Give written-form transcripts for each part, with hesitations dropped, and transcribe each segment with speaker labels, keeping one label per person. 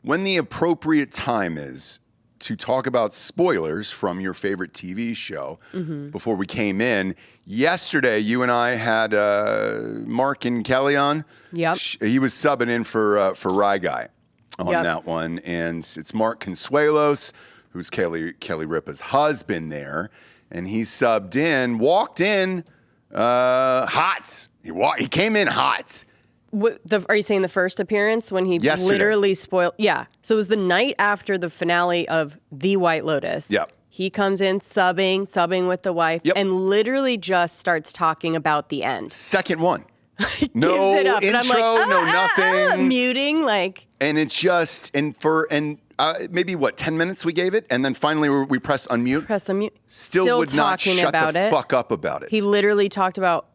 Speaker 1: when the appropriate time is to talk about spoilers from your favorite TV show. Before we came in, yesterday you and I had Mark and Kelly on.
Speaker 2: Yep.
Speaker 1: He was subbing in for Rye Guy on that one, and it's Mark Consuelos, who's Kelly Ripa's husband there, and he subbed in, walked in hot. He came in hot.
Speaker 2: Are you saying the first appearance when he literally spoiled? Yeah. So it was the night after the finale of The White Lotus.
Speaker 1: Yep.
Speaker 2: He comes in subbing with the wife and literally just starts talking about the end.
Speaker 1: Second one.
Speaker 2: No intro,
Speaker 1: no nothing.
Speaker 2: Muting, like.
Speaker 1: And it's just, maybe 10 minutes we gave it, and then finally we pressed unmute.
Speaker 2: Press unmute.
Speaker 1: Still would not shut the fuck up about it.
Speaker 2: He literally talked about,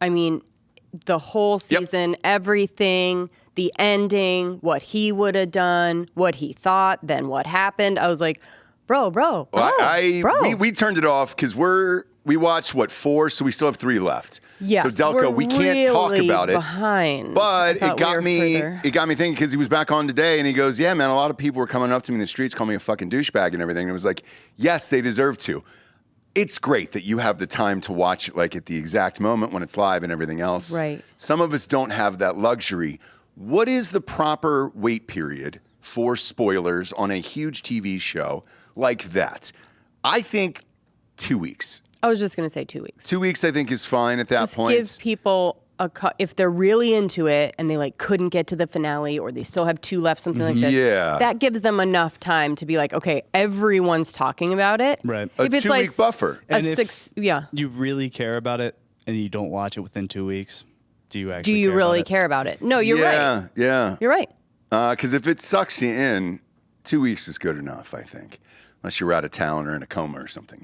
Speaker 2: the whole season, everything, the ending, what he would have done, what he thought, then what happened. I was like, bro.
Speaker 1: We turned it off because we watched 4, so we still have 3 left.
Speaker 2: Yes,
Speaker 1: so Delco, we can't talk about it.
Speaker 2: Behind,
Speaker 1: but it got me thinking because he was back on today and he goes, yeah, man, a lot of people were coming up to me in the streets, calling me a fucking douchebag and everything. And it was like, yes, they deserve to. It's great that you have the time to watch it like at the exact moment when it's live and everything else.
Speaker 2: Right.
Speaker 1: Some of us don't have that luxury. What is the proper wait period for spoilers on a huge TV show like that? I think 2 weeks.
Speaker 2: I was just going to say 2 weeks.
Speaker 1: 2 weeks, I think, is fine at that point.
Speaker 2: Give people if they're really into it and they couldn't get to the finale or they still have 2 left, something like this.
Speaker 1: Yeah.
Speaker 2: That gives them enough time to be like, okay, everyone's talking about it.
Speaker 3: Right.
Speaker 1: A 2-week buffer.
Speaker 3: And if you really care about it and you don't watch it within 2 weeks, do you
Speaker 2: really care about it? No, you're right.
Speaker 1: Yeah.
Speaker 2: You're right.
Speaker 1: Because if it sucks you in, 2 weeks is good enough, I think. Unless you're out of town or in a coma or something,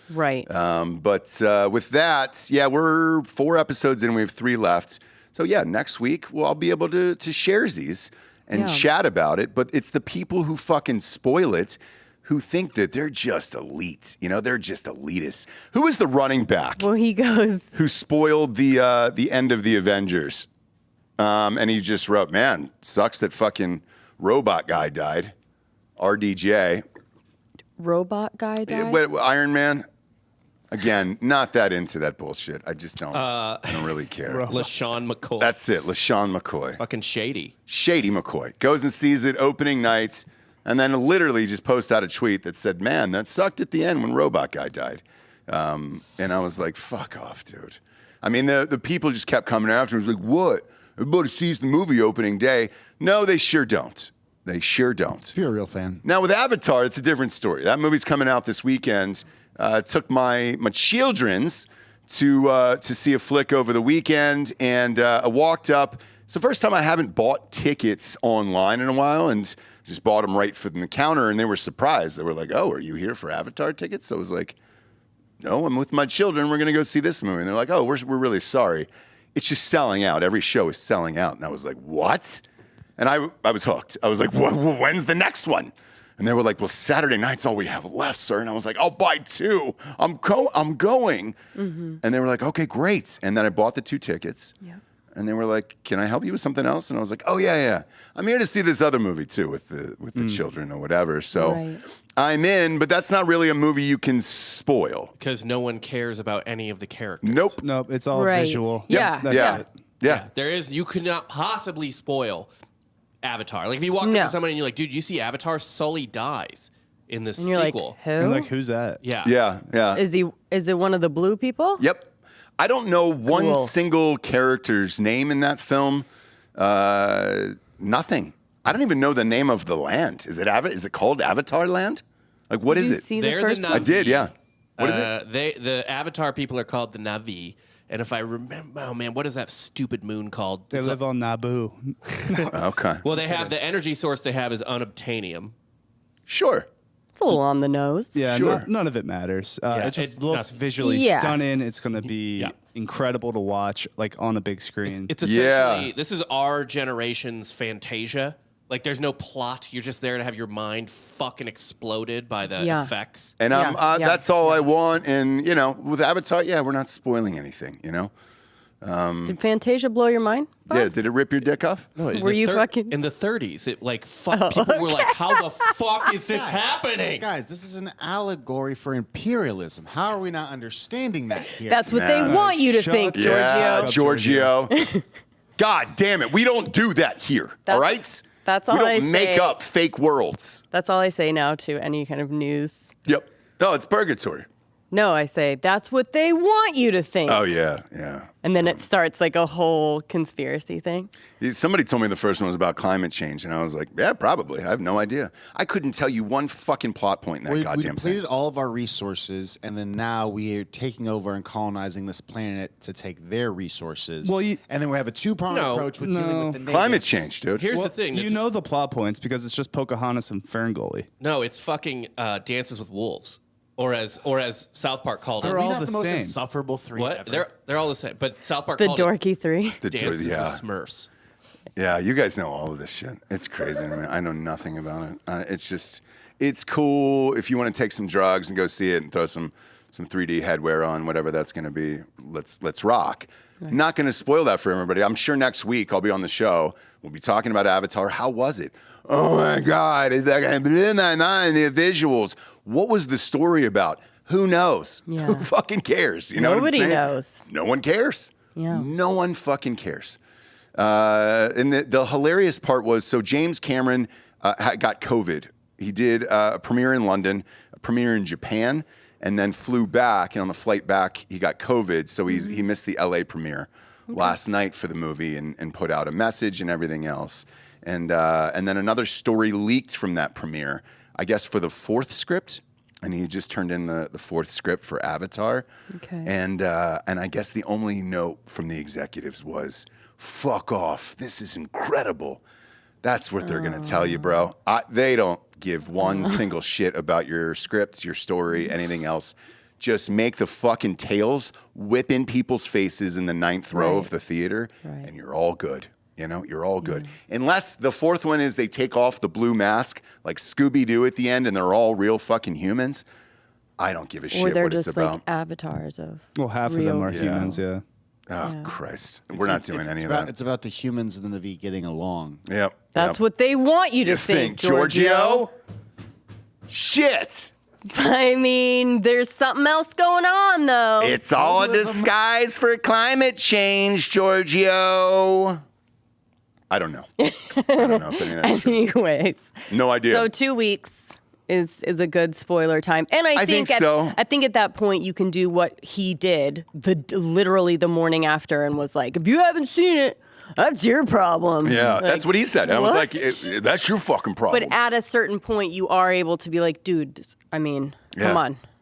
Speaker 2: Right.
Speaker 1: But with that, we're 4 episodes in. We have 3 left. So, next week I'll be able to share these and chat about it. But it's the people who fucking spoil it who think that they're just elite. They're just elitists. Who is the running back?
Speaker 2: Well, he goes.
Speaker 1: Who spoiled the end of the Avengers. And he just wrote, man, sucks that fucking robot guy died. RDJ.
Speaker 2: Robot guy died?
Speaker 1: Iron Man? Again, not that into that bullshit. I just don't. I don't really care.
Speaker 4: LaShawn McCoy.
Speaker 1: That's it. LaShawn McCoy.
Speaker 4: Fucking shady.
Speaker 1: Shady McCoy. Goes and sees it opening night and then literally just posts out a tweet that said, man, that sucked at the end when Robot Guy died. And I was like, fuck off, dude. The people just kept coming after. It was like, what? Everybody sees the movie opening day. No, they sure don't. They sure don't.
Speaker 5: If you're a real fan.
Speaker 1: Now, with Avatar, it's a different story. That movie's coming out this weekend. Took my children's to see a flick over the weekend, and I walked up. It's the first time I haven't bought tickets online in a while, and just bought them right from the counter, and they were surprised. They were like, oh, are you here for Avatar tickets? So I was like, no, I'm with my children. We're going to go see this movie. And they're like, oh, we're really sorry. It's just selling out. Every show is selling out. And I was like, what? And I was hooked. I was like, when's the next one? And they were like, well, Saturday night's all we have left, sir. And I was like, I'll buy 2. I'm going. Mm-hmm. And they were like, okay, great. And then I bought the 2 tickets. Yeah. And they were like, can I help you with something else? And I was like, oh, yeah. I'm here to see this other movie, too, with the children or whatever. So I'm in, but that's not really a movie you can spoil.
Speaker 4: Because no one cares about any of the characters.
Speaker 1: Nope.
Speaker 3: It's all visual.
Speaker 2: Yeah.
Speaker 1: Yeah.
Speaker 4: You could not possibly spoil Avatar. Like if you walk up to somebody and you're like, dude, you see Avatar? Sully dies in this
Speaker 2: and you're
Speaker 4: sequel.
Speaker 2: Like, who?
Speaker 3: And like, who's that?
Speaker 1: Yeah.
Speaker 2: Is it one of the blue people?
Speaker 1: Yep. I don't know one single character's name in that film. Nothing. I don't even know the name of the land. Is it called Avatar Land? Like, what is it?
Speaker 2: See the first one?
Speaker 1: I did, yeah. What is it?
Speaker 4: The Avatar people are called the Na'vi. And if I remember, oh man, what is that stupid moon called?
Speaker 3: They live on Naboo.
Speaker 1: Okay.
Speaker 4: Well, they have the energy source they have is unobtainium.
Speaker 1: Sure.
Speaker 2: It's a little on the nose.
Speaker 3: Yeah,
Speaker 1: sure.
Speaker 3: None of it matters. It just looks visually stunning. It's going to be incredible to watch, like on a big screen.
Speaker 4: It's essentially, this is our generation's Fantasia. Like, there's no plot. You're just there to have your mind fucking exploded by the effects.
Speaker 1: And that's all I want. And, with Avatar, we're not spoiling anything,
Speaker 2: Did Fantasia blow your mind? Bob?
Speaker 1: Yeah, did it rip your dick off?
Speaker 4: No,
Speaker 2: Were you fucking
Speaker 4: in the 30s? It like people were like, "How the fuck is this happening?"
Speaker 5: Guys, this is an allegory for imperialism. How are we not understanding that here?
Speaker 2: That's what they want you to think, Giorgio.
Speaker 1: Yeah, Giorgio. God damn it, we don't do that here. All right.
Speaker 2: That's all
Speaker 1: we don't
Speaker 2: I say.
Speaker 1: make up fake worlds.
Speaker 2: That's all I say now to any kind of news.
Speaker 1: Yep. No, it's purgatory.
Speaker 2: No, I say that's what they want you to think.
Speaker 1: Oh yeah, yeah.
Speaker 2: And then it starts like a whole conspiracy thing.
Speaker 1: Somebody told me the first one was about climate change, and I was like, yeah, probably. I have no idea. I couldn't tell you one fucking plot point in that
Speaker 5: we
Speaker 1: goddamn
Speaker 5: depleted
Speaker 1: thing.
Speaker 5: all of our resources, and then now we are taking over and colonizing this planet to take their resources.
Speaker 3: Well,
Speaker 5: and then we have a two-pronged approach with dealing with the natives.
Speaker 1: Climate change, dude.
Speaker 4: Here's the thing.
Speaker 3: You know the plot points because it's just Pocahontas and Ferngully.
Speaker 4: No, it's fucking Dances with Wolves. Or as South Park called it.
Speaker 3: They're all
Speaker 5: not
Speaker 3: the
Speaker 5: the most
Speaker 3: same.
Speaker 5: insufferable three
Speaker 4: What?
Speaker 5: ever.
Speaker 4: They're all the same. But South Park
Speaker 2: The
Speaker 4: called
Speaker 2: dorky three.
Speaker 4: it Dances
Speaker 1: yeah.
Speaker 4: with Smurfs.
Speaker 1: Yeah, you guys know all of this shit. It's crazy to me. I know nothing about it. It's just, it's cool if you want to take some drugs and go see it and throw some 3D headwear on, whatever that's going to be. Let's rock. Right. Not going to spoil that for everybody. I'm sure next week I'll be on the show. We'll be talking about Avatar. How was it? Oh my God! It's like the visuals. What was the story about? Who knows?
Speaker 2: Yeah.
Speaker 1: Who fucking cares? You know
Speaker 2: Nobody
Speaker 1: what I'm saying?
Speaker 2: knows.
Speaker 1: No one cares.
Speaker 2: Yeah.
Speaker 1: No one fucking cares. And the hilarious part was, so James Cameron got COVID. He did a premiere in London, a premiere in Japan, and then flew back. And on the flight back, he got COVID. So he missed the LA premiere last night for the movie and put out a message and everything else. And then another story leaked from that premiere, I guess for the fourth script. And he just turned in the fourth script for Avatar.
Speaker 2: Okay.
Speaker 1: And I guess the only note from the executives was, fuck off. This is incredible. That's what they're going to tell you, bro. They don't give one single shit about your scripts, your story, anything else. Just make the fucking tails whip in people's faces in the ninth row of the theater, and you're all good. You know, you're all good. Unless the fourth one is they take off the blue mask like Scooby-Doo at the end and they're all real fucking humans. I don't give a shit
Speaker 2: Or they're
Speaker 1: what it's
Speaker 2: just
Speaker 1: about.
Speaker 2: like avatars of
Speaker 3: Well, half of
Speaker 2: real
Speaker 3: them are
Speaker 2: people.
Speaker 3: humans, yeah.
Speaker 1: Oh, Christ. We're not doing any of that.
Speaker 5: It's about the humans and the V getting along.
Speaker 1: Yep.
Speaker 2: That's what they want you to
Speaker 1: you
Speaker 2: think,
Speaker 1: Giorgio. Shit.
Speaker 2: I mean, there's something else going on, though.
Speaker 1: It's all a disguise for climate change, Giorgio. I don't know. I don't know if any of that's true.
Speaker 2: Anyways.
Speaker 1: No idea.
Speaker 2: So 2 weeks is a good spoiler time. And I think
Speaker 1: so.
Speaker 2: I think at that point you can do what he did literally the morning after and was like, if you haven't seen it, that's your problem.
Speaker 1: Yeah,
Speaker 2: Like,
Speaker 1: that's what he said. I was
Speaker 2: what?
Speaker 1: like, that's your fucking problem.
Speaker 2: But at a certain point, you are able to be like, dude, I mean, come on.